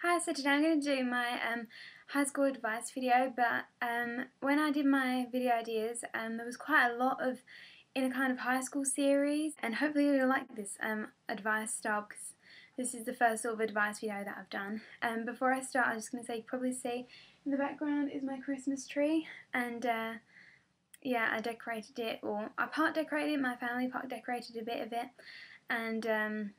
Hi, so today I'm going to do my high school advice video, but when I did my video ideas, there was quite a lot of in a kind of high school series, and hopefully you'll like this advice style because this is the first sort of advice video that I've done. Before I start, I'm just going to say you probably see in the background is my Christmas tree, and yeah, I decorated it, or I part decorated it, my family part decorated a bit of it, and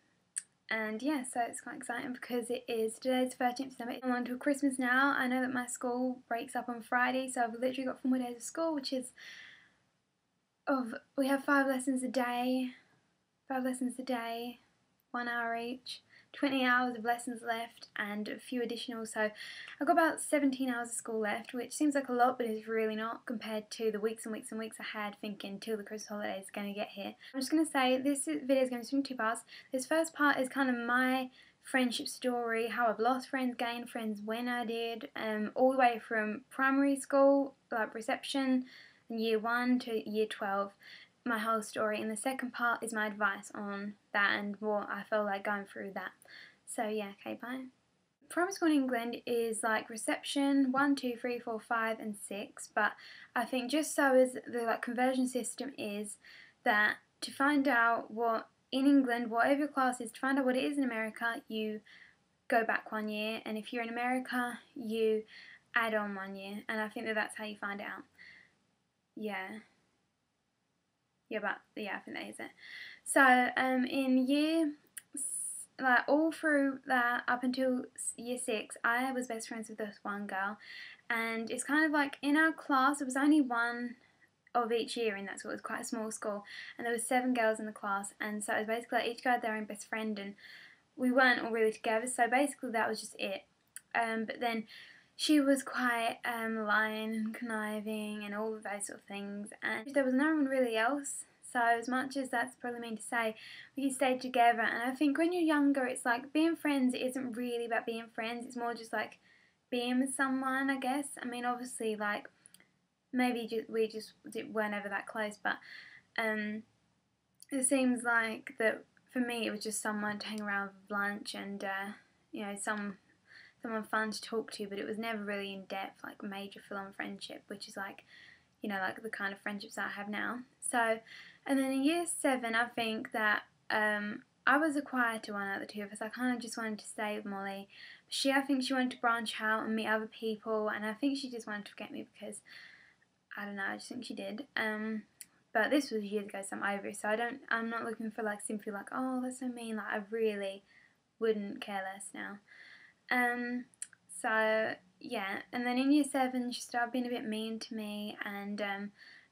yeah, so it's quite exciting because today's 13th December. I'm on to Christmas now. I know that my school breaks up on Friday, so I've literally got 4 more days of school, we have 5 lessons a day, 1 hour each, 20 hours of lessons left and a few additional, so I've got about 17 hours of school left, which seems like a lot but is really not compared to the weeks and weeks and weeks I had thinking till the Christmas holidays are going to get here. I'm just going to say this video is going to be in 2 parts. This first part is kind of my friendship story, how I've lost friends, gained friends, when I did, all the way from primary school, like reception, and year 1 to year 12. My whole story, and the second part is my advice on that and what I feel like going through that. So yeah, okay, bye. Primary school in England is like reception 1, 2, 3, 4, 5 and 6, but I think just so as the conversion system is that to find out what in England, whatever your class is, to find out what it is in America, you go back 1 year, and if you're in America, you add on 1 year, and I think that's how you find it out. Yeah, I think that is it. So in all through that up until year 6, I was best friends with this one girl, and it's kind of like in our class there was only one of each year in that school. It was quite a small school, and there were 7 girls in the class, and so it was basically like each girl had their own best friend, and we weren't all really together. So basically that was just it. But then she was quite lying and conniving and all of those sort of things, and there was no one really else. So as much as that's probably mean to say, we stayed together, and I think when you're younger it's like being friends isn't really about being friends, it's more just like being with someone, I guess. I mean obviously like maybe we just weren't ever that close, but it seems like that for me it was just someone to hang around with lunch and you know, someone fun to talk to, but it was never really in depth, like major full-on friendship, which is like, you know, like the kind of friendships that I have now. So, and then in year 7, I think that I was a quieter one out of the two of us. I kind of just wanted to stay with Molly. I think she wanted to branch out and meet other people, and I think she just wanted to forget me because, I don't know, I just think she did. But this was years ago, so I'm over it. So I'm not looking for like simply like, oh, that's so mean. Like I really wouldn't care less now. So yeah, and then in year 7 she started being a bit mean to me, and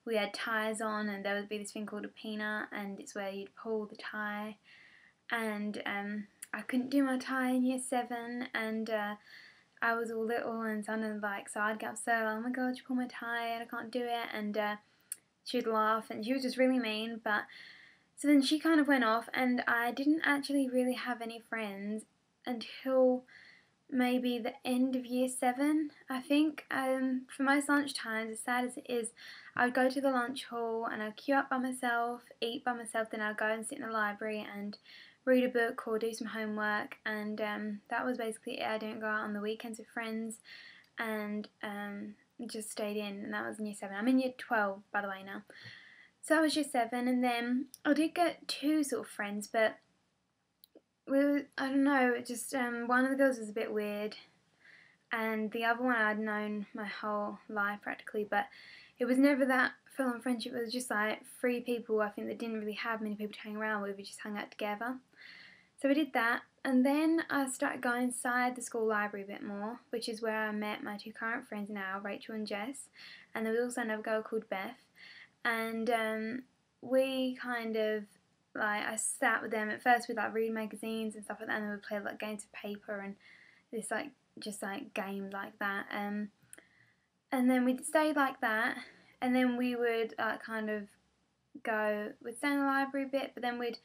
we had ties on, and there would be this thing called a peanut, and it's where you'd pull the tie, and I couldn't do my tie in year 7, and I was all little and sounded like, so I'd get upset, oh my god, you pulled my tie and I can't do it, and she'd laugh, and she was just really mean. But so then she kind of went off, and I didn't actually really have any friends until maybe the end of year 7, I think. For most lunch times, as sad as it is, I would go to the lunch hall and I'd queue up by myself, eat by myself, then I'd go and sit in the library and read a book or do some homework, and that was basically it. I didn't go out on the weekends with friends, and just stayed in, and that was in year 7. I'm in year 12, by the way, now. So that was year 7, and then I did get 2 sort of friends, but I don't know, just one of the girls was a bit weird, and the other one I'd known my whole life practically, but it was never that full-on friendship. It was just like 3 people, I think, that didn't really have many people to hang around with. We just hung out together. So we did that, and then I started going inside the school library a bit more, which is where I met my 2 current friends now, Rachel and Jess, and there was also another girl called Beth, and we kind of, like, I sat with them. At first we'd like read magazines and stuff like that, and then we'd play like games of paper and this like just like games like that, and then we'd stay like that, and then we would we'd stay in the library a bit, but then we'd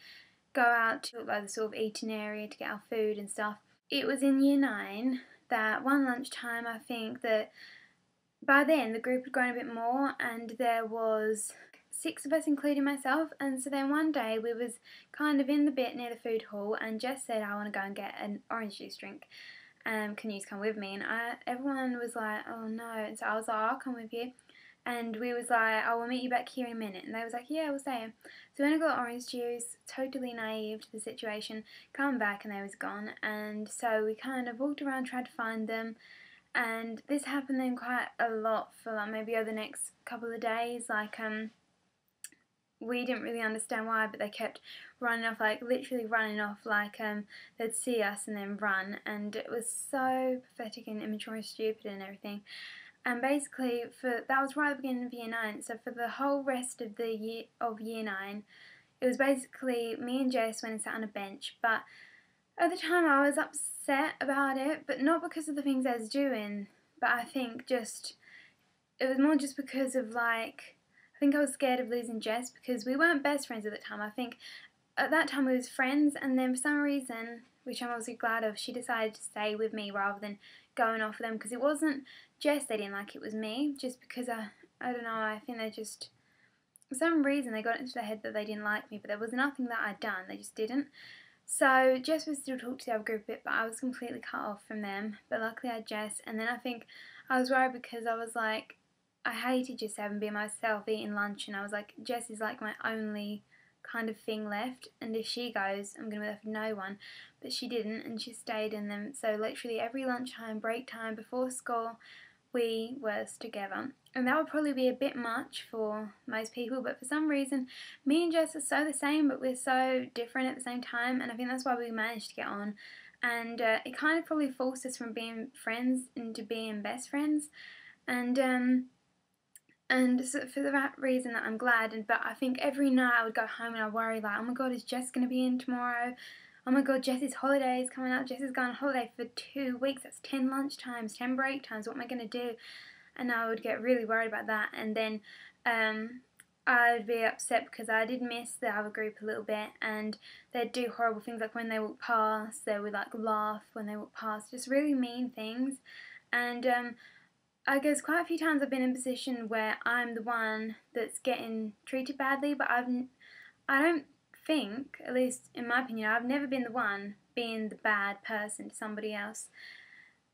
go out to like the sort of eating area to get our food and stuff. It was in year 9 that one lunchtime, I think that by then the group had grown a bit more, and there was 6 of us including myself, and so then one day we was kind of in the bit near the food hall, and Jess said, I want to go and get an orange juice drink, can you just come with me? And everyone was like, oh no. And so I was like, I'll come with you. And we was like, oh, we'll meet you back here in a minute. And they was like, yeah, we'll stay. So when I got orange juice, totally naive to the situation, come back and they was gone. And so we kind of walked around, tried to find them. And this happened then quite a lot for like maybe over the next couple of days. Like, we didn't really understand why, but they kept running off, like literally running off, like they'd see us and then run. And it was so pathetic and immature and stupid and everything. And basically, that was right at the beginning of year 9. So for the whole rest of the year 9, it was basically me and Jess went and sat on a bench. But at the time, I was upset about it, but not because of the things I was doing. But I think it was more just because of like, I think I was scared of losing Jess because we weren't best friends at the time. I think at that time we was friends, and then for some reason, which I'm obviously glad of, she decided to stay with me rather than going off with them, because it wasn't Jess they didn't like, it was me, just because I don't know, I think they just, for some reason they got it into their head that they didn't like me, but there was nothing that I'd done, they just didn't. So Jess would still talk to the other group a bit, but I was completely cut off from them, but luckily I had Jess. And then I think I was worried because I was like, I hated just having being myself, eating lunch, and I was like, Jess is like my only kind of thing left, and if she goes, I'm going to be left with no one. But she didn't, and she stayed in them. So literally every lunchtime, break time, before school, we were together. And that would probably be a bit much for most people, but for some reason, me and Jess are so the same, but we're so different at the same time, and I think that's why we managed to get on. And it kind of probably forced us from being friends into being best friends. And so for that reason that I'm glad, but I think every night I would go home and I'd worry like, oh my god, is Jess going to be in tomorrow? Oh my god, Jess's holiday is coming up. Jess is going on holiday for 2 weeks. That's 10 lunch times, 10 break times. What am I going to do? And I would get really worried about that. And then I would be upset because I did miss the other group a little bit, and they'd do horrible things, like when they walk past, they would like laugh when they walk past, just really mean things. And I guess quite a few times I've been in a position where I'm the one that's getting treated badly, but I don't think, at least in my opinion, I've never been the one being the bad person to somebody else.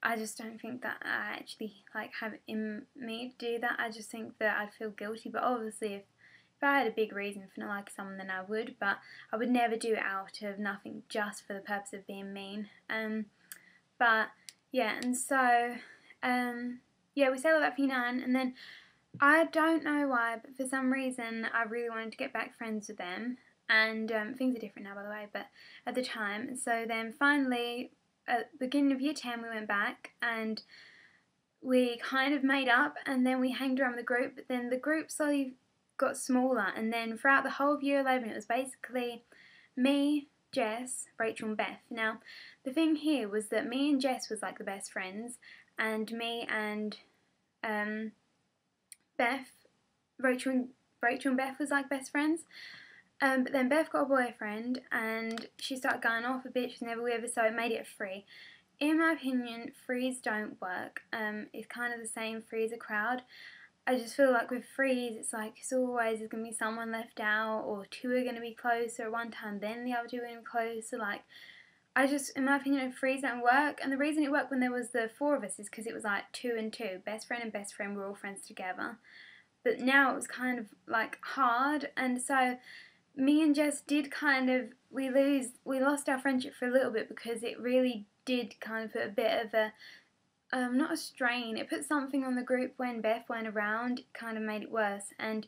I just don't think that I actually like have it in me to do that. I just think that I'd feel guilty, but obviously if I had a big reason for not liking someone, then I would, but I would never do it out of nothing just for the purpose of being mean. But yeah, and so yeah, we stayed like that for year 9, and then I don't know why, but for some reason I really wanted to get back friends with them, and things are different now by the way, but at the time, and so then finally at the beginning of year 10 we went back and we kind of made up, and then we hanged around with the group, but then the group slowly got smaller, and then throughout the whole of year 11 it was basically me, Jess, Rachel and Beth. Now the thing here was that me and Jess was like the best friends, and me and Beth, Rachel and Beth was like best friends. But then Beth got a boyfriend and she started going off a bit, she was never with us, so it made it free. In my opinion, frees don't work. It's kind of the same free as a crowd. I just feel like with frees, it's like it's always there's going to be someone left out, or two are going to be closer at one time, then the other two are going to be closer. Like, in my opinion, frees don't work. And the reason it worked when there was the 4 of us is because it was like 2 and 2. Best friend and best friend were all friends together. But now it was kind of like hard, and so me and Jess did kind of, we lost our friendship for a little bit because it really did kind of put a bit of a, not a strain, it put something on the group when Beth went around, it kind of made it worse. And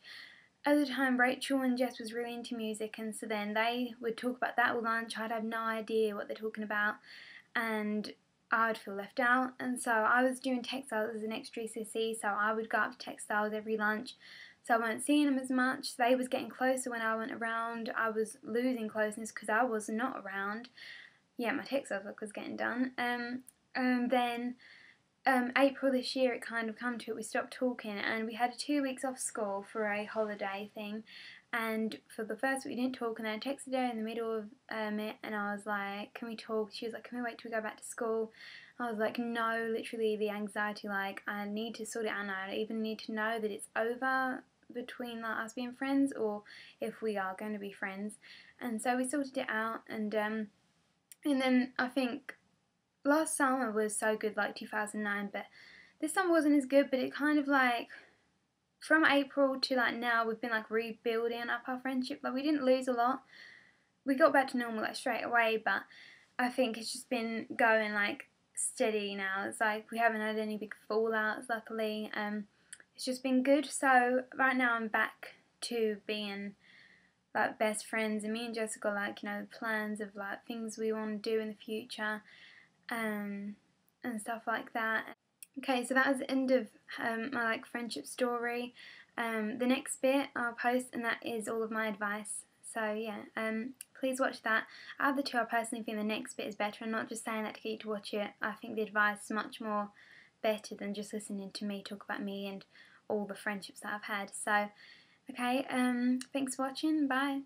at the time Rachel and Jess was really into music, and so then they would talk about that all lunch, I'd have no idea what they're talking about, and I'd feel left out. And so I was doing textiles as an extra GCSE, so I would go up to textiles every lunch, so I weren't seeing them as much. They was getting closer when I went around. I was losing closeness because I was not around. Yeah, my textiles work was getting done. And then April this year it kind of come to it, we stopped talking, and we had 2 weeks off school for a holiday thing, and for the first week we didn't talk, and then I texted her in the middle of it, and I was like, can we talk? She was like, can we wait till we go back to school? I was like, no, literally the anxiety, like I need to sort it out now. I even need to know that it's over between like us being friends, or if we are going to be friends. And so we sorted it out, and then I think last summer was so good, like 2009, but this summer wasn't as good. But it kind of like from April to like now, we've been like rebuilding up our friendship. Like we didn't lose a lot. We got back to normal like straight away, but I think it's just been going like steady now. It's like we haven't had any big fallouts, luckily. It's just been good. So right now I'm back to being like best friends, and me and Jessica like, you know, plans of like things we want to do in the future, and stuff like that. Okay, so that was the end of my like friendship story. The next bit I'll post, and that is all of my advice. So yeah, please watch that. Out of the two, I personally think the next bit is better. I'm not just saying that to get you to watch it. I think the advice is much more better than just listening to me talk about me and all the friendships that I've had. So, okay, thanks for watching. Bye.